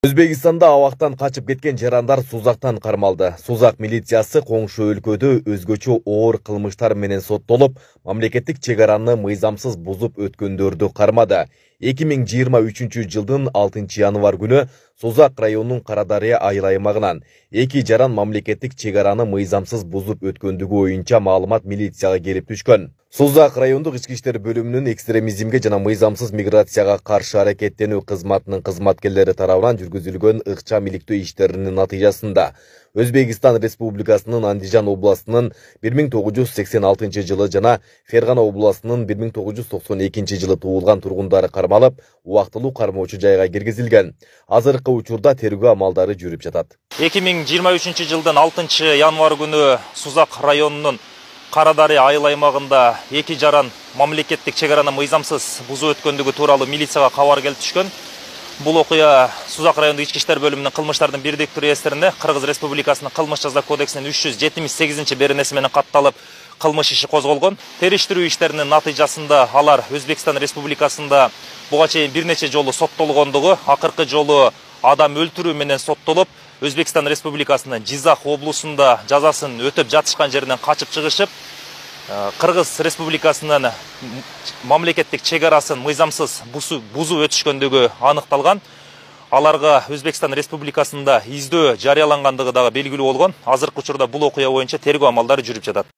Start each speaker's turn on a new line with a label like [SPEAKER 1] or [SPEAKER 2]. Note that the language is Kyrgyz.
[SPEAKER 1] Өзбекстанда абактан качып кеткен жарандар Сузактан кармалды. Сузак милициясы коңшу өлкөдө өзгөчө оор кылмыштар менен соттолуп, мамлекеттик чегараны мыйзамсыз бузуп өткөндөрдү кармады. 2023 жылдын 6 январ күнү Сузак районунун Карадария айыл аймагынан 2 жаран мамлекеттик чегараны мыйзамсыз бузуп өткөндүгү боюнча маалымат милицияга келип түшкөн. Сузак райондук ички иштер бөлүмүнүн экстремизмге жана мыйзамсыз миграцияга каршы аракеттенүү кызматынын кызматкерлери тарабынан жүргүзүлгөн ыкчам иликтөө иштеринин натыйжасында Өзбекстан Республикасынын Андижан областынын 1986 жылы жана Фергана областынын 1992 жылы туулган тургундары кармалып, убактылуу кармоочу жайга киргизилген. Азыркы учурда тергөө амалдары жүрүп жатат.
[SPEAKER 2] 2023 жылдын 6 январ күнү Сузак районунун Карадария айыл аймагында 2 жаран мамлекеттик чегараны мыйзамсыз бузуп өткөндүгү тууралуу милицияга кабар келип түшкөн. Бул окуя Сузак райондук ички иштер бөлүмүнүн кылмыштардын бирдиктүү реестеринде Кыргыз Республикасынын кылмыш жаза кодексинин 378 беренеси менен катталып, кылмыш иши козголгон. Териштирүү иштеринин натыйжасында алар Өзбекстан Республикасында буга чейин бир нече жолу соттолгондугу, акыркы жолу адам өлтүрүү менен соттолуп, Өзбекстан Республикасынын Жизак облусунда жазасын өтөп жатышкан жеринен качып чыгышып, Кыргыз Республикасынын мамлекеттик чегарасын мыйзамсыз бузуп өтүшкөндүгү аныкталган. Аларга Өзбекстан Республикасында издөө жарыялангандыгы дагы белгилүү болгон. Азыркы учурда бул окуя боюнча тергөө амалдары жүрүп жатат.